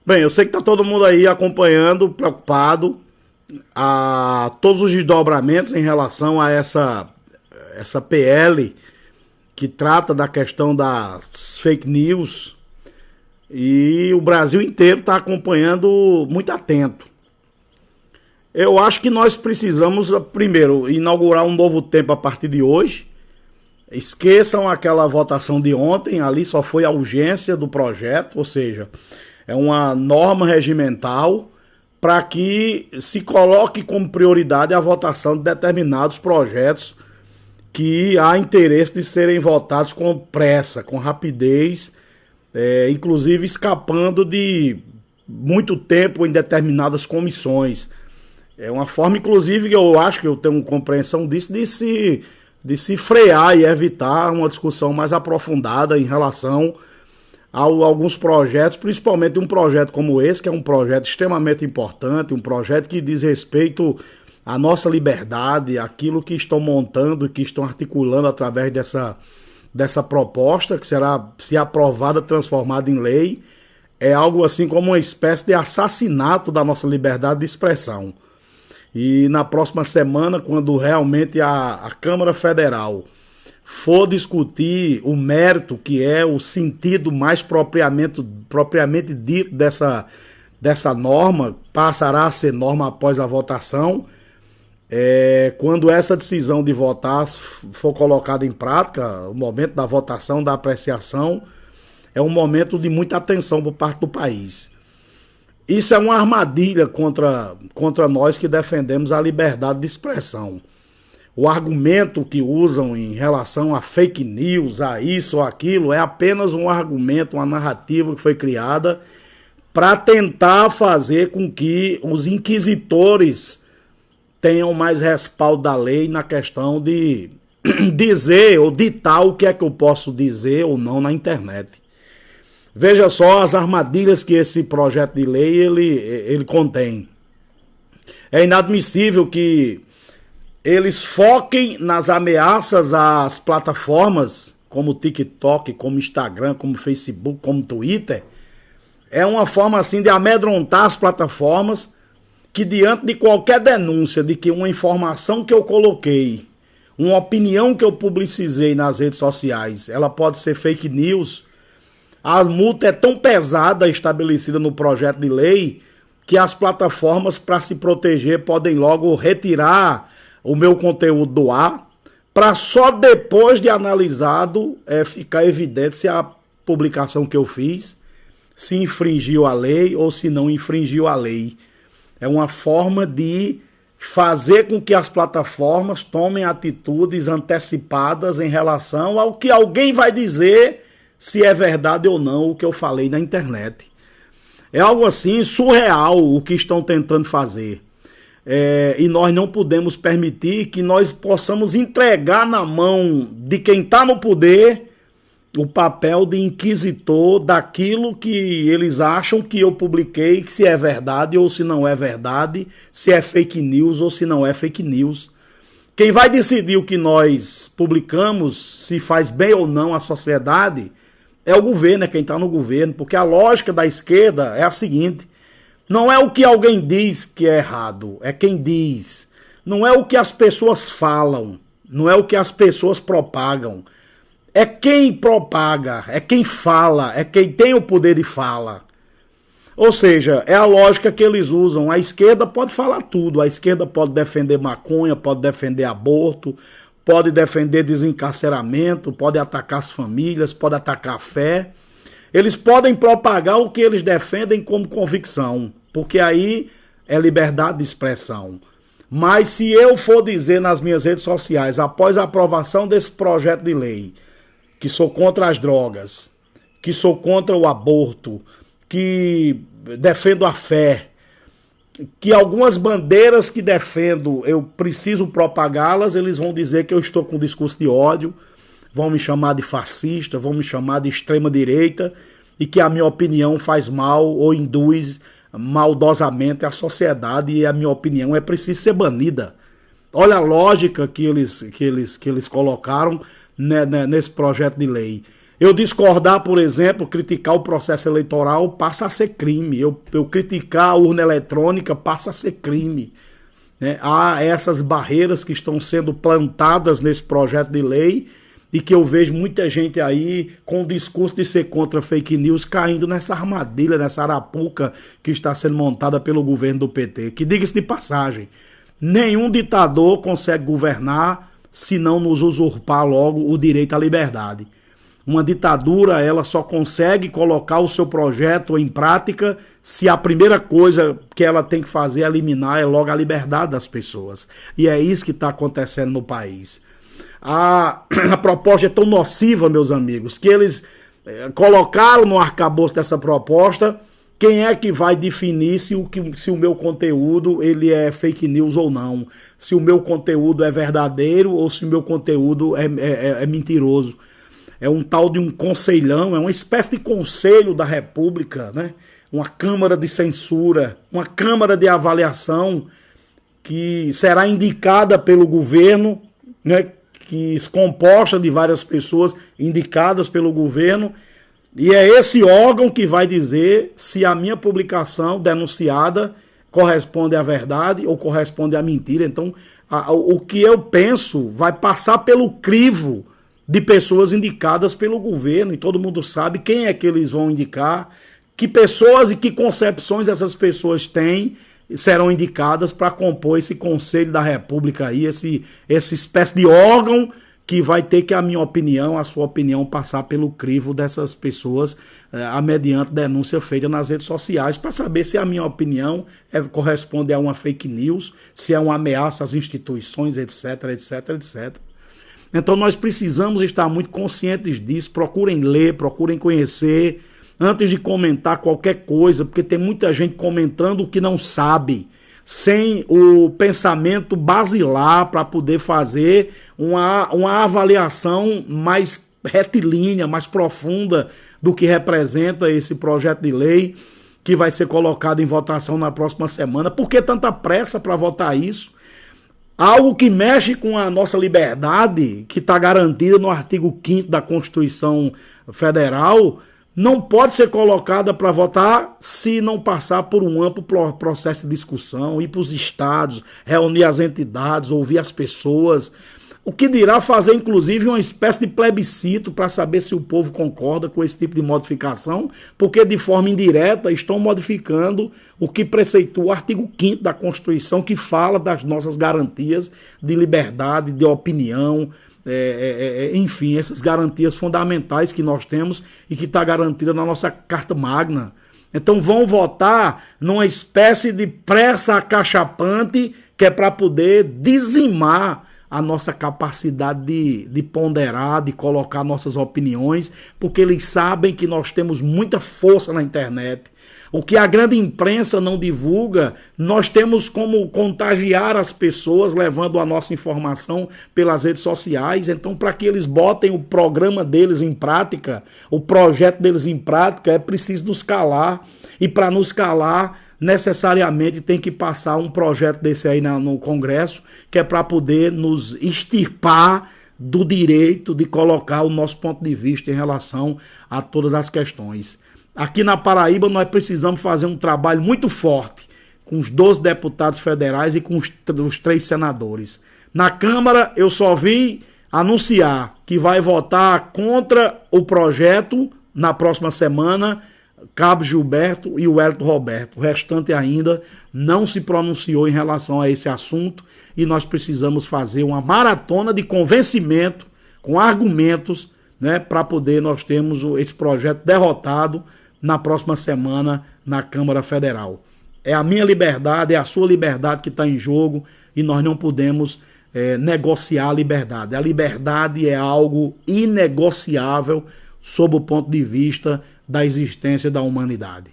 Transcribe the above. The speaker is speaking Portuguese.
Bem, eu sei que tá todo mundo aí acompanhando, preocupado, a todos os desdobramentos em relação a essa PL que trata da questão das fake news, e o Brasil inteiro está acompanhando muito atento. Eu acho que nós precisamos, primeiro, inaugurar um novo tempo a partir de hoje. Esqueçam aquela votação de ontem, ali só foi a urgência do projeto, ou seja, é uma norma regimental para que se coloque como prioridade a votação de determinados projetos que há interesse de serem votados com pressa, com rapidez, inclusive escapando de muito tempo em determinadas comissões. É uma forma, inclusive, que eu acho que eu tenho compreensão disso, de se frear e evitar uma discussão mais aprofundada em relação a alguns projetos, principalmente um projeto como esse, que é um projeto extremamente importante, um projeto que diz respeito à nossa liberdade, aquilo que estão montando, que estão articulando através dessa proposta, que será, se aprovada, transformada em lei, é algo assim como uma espécie de assassinato da nossa liberdade de expressão. E na próxima semana, quando realmente a Câmara Federal for discutir o mérito, que é o sentido mais propriamente dito dessa norma, passará a ser norma após a votação. Quando essa decisão de votar for colocada em prática, o momento da votação, da apreciação, é um momento de muita atenção por parte do país. Isso é uma armadilha contra nós que defendemos a liberdade de expressão. O argumento que usam em relação a fake news, a isso ou aquilo, é apenas um argumento, uma narrativa que foi criada para tentar fazer com que os inquisitores tenham mais respaldo da lei na questão de dizer ou ditar o que é que eu posso dizer ou não na internet. Veja só as armadilhas que esse projeto de lei ele contém. É inadmissível que eles foquem nas ameaças às plataformas, como TikTok, como Instagram, como Facebook, como Twitter. É uma forma assim de amedrontar as plataformas, que diante de qualquer denúncia de que uma informação que eu coloquei, uma opinião que eu publicizei nas redes sociais, ela pode ser fake news, a multa é tão pesada estabelecida no projeto de lei que as plataformas, para se proteger, podem logo retirar o meu conteúdo do ar, para só depois de analisado ficar evidente se a publicação que eu fiz se infringiu a lei ou se não infringiu a lei. É uma forma de fazer com que as plataformas tomem atitudes antecipadas em relação ao que alguém vai dizer, se é verdade ou não o que eu falei na internet. É algo assim surreal o que estão tentando fazer. E nós não podemos permitir que nós possamos entregar na mão de quem está no poder o papel de inquisitor daquilo que eles acham que eu publiquei, que se é verdade ou se não é verdade, se é fake news ou se não é fake news. Quem vai decidir o que nós publicamos, se faz bem ou não à sociedade, é o governo, é quem está no governo, porque a lógica da esquerda é a seguinte: não é o que alguém diz que é errado, é quem diz. Não é o que as pessoas falam, não é o que as pessoas propagam. É quem propaga, é quem fala, é quem tem o poder de fala. Ou seja, é a lógica que eles usam. A esquerda pode falar tudo, a esquerda pode defender maconha, pode defender aborto, pode defender desencarceramento, pode atacar as famílias, pode atacar a fé. Eles podem propagar o que eles defendem como convicção, porque aí é liberdade de expressão. Mas se eu for dizer nas minhas redes sociais, após a aprovação desse projeto de lei, que sou contra as drogas, que sou contra o aborto, que defendo a fé, que algumas bandeiras que defendo eu preciso propagá-las, eles vão dizer que eu estou com discurso de ódio, vão me chamar de fascista, vão me chamar de extrema-direita e que a minha opinião faz mal ou induz maldosamente a sociedade e a minha opinião é preciso ser banida. Olha a lógica que eles colocaram nesse projeto de lei. Eu discordar, por exemplo, criticar o processo eleitoral passa a ser crime. Eu criticar a urna eletrônica passa a ser crime. Né? Há essas barreiras que estão sendo plantadas nesse projeto de lei e que eu vejo muita gente aí com o discurso de ser contra fake news caindo nessa armadilha, nessa arapuca que está sendo montada pelo governo do PT. Que diga-se de passagem, nenhum ditador consegue governar se não nos usurpar logo o direito à liberdade. Uma ditadura, ela só consegue colocar o seu projeto em prática se a primeira coisa que ela tem que fazer é eliminar é logo a liberdade das pessoas. E é isso que está acontecendo no país. A proposta é tão nociva, meus amigos, que eles colocaram no arcabouço dessa proposta quem é que vai definir se o meu conteúdo ele é fake news ou não. Se o meu conteúdo é verdadeiro ou se o meu conteúdo é mentiroso. É um tal de um conselhão, é uma espécie de conselho da República, né? Uma câmara de censura, uma câmara de avaliação que será indicada pelo governo, né? Que se composta de várias pessoas indicadas pelo governo, e é esse órgão que vai dizer se a minha publicação denunciada corresponde à verdade ou corresponde à mentira. Então, o que eu penso vai passar pelo crivo de pessoas indicadas pelo governo, e todo mundo sabe quem é que eles vão indicar, que pessoas e que concepções essas pessoas têm, serão indicadas para compor esse Conselho da República aí, essa espécie de órgão que vai ter que, a minha opinião, a sua opinião, passar pelo crivo dessas pessoas, mediante denúncia feita nas redes sociais, para saber se a minha opinião corresponde a uma fake news, se é uma ameaça às instituições, etc, etc, etc. Então nós precisamos estar muito conscientes disso, procurem ler, procurem conhecer, antes de comentar qualquer coisa, porque tem muita gente comentando o que não sabe, sem o pensamento basilar para poder fazer uma avaliação mais retilínea, mais profunda do que representa esse projeto de lei que vai ser colocado em votação na próxima semana. Por que tanta pressa para votar isso? Algo que mexe com a nossa liberdade, que está garantida no artigo 5º da Constituição Federal, não pode ser colocada para votar se não passar por um amplo processo de discussão, ir para os estados, reunir as entidades, ouvir as pessoas. O que dirá fazer, inclusive, uma espécie de plebiscito para saber se o povo concorda com esse tipo de modificação, porque de forma indireta estão modificando o que preceitua o artigo 5º da Constituição, que fala das nossas garantias de liberdade, de opinião, enfim, essas garantias fundamentais que nós temos e que está garantida na nossa Carta Magna. Então vão votar numa espécie de pressa acachapante que é para poder dizimar a nossa capacidade de ponderar, de colocar nossas opiniões, porque eles sabem que nós temos muita força na internet. O que a grande imprensa não divulga, nós temos como contagiar as pessoas, levando a nossa informação pelas redes sociais. Então, para que eles botem o programa deles em prática, o projeto deles em prática, é preciso nos calar. E para nos calar, necessariamente tem que passar um projeto desse aí no Congresso, que é para poder nos extirpar do direito de colocar o nosso ponto de vista em relação a todas as questões. Aqui na Paraíba nós precisamos fazer um trabalho muito forte com os 12 deputados federais e com os 3 senadores. Na Câmara eu só vi anunciar que vai votar contra o projeto na próxima semana Cabo Gilberto e o Wellington Roberto. O restante ainda não se pronunciou em relação a esse assunto e nós precisamos fazer uma maratona de convencimento com argumentos, né, para poder nós termos esse projeto derrotado na próxima semana na Câmara Federal. É a minha liberdade, é a sua liberdade que está em jogo e nós não podemos negociar a liberdade. A liberdade é algo inegociável sob o ponto de vista da existência da humanidade.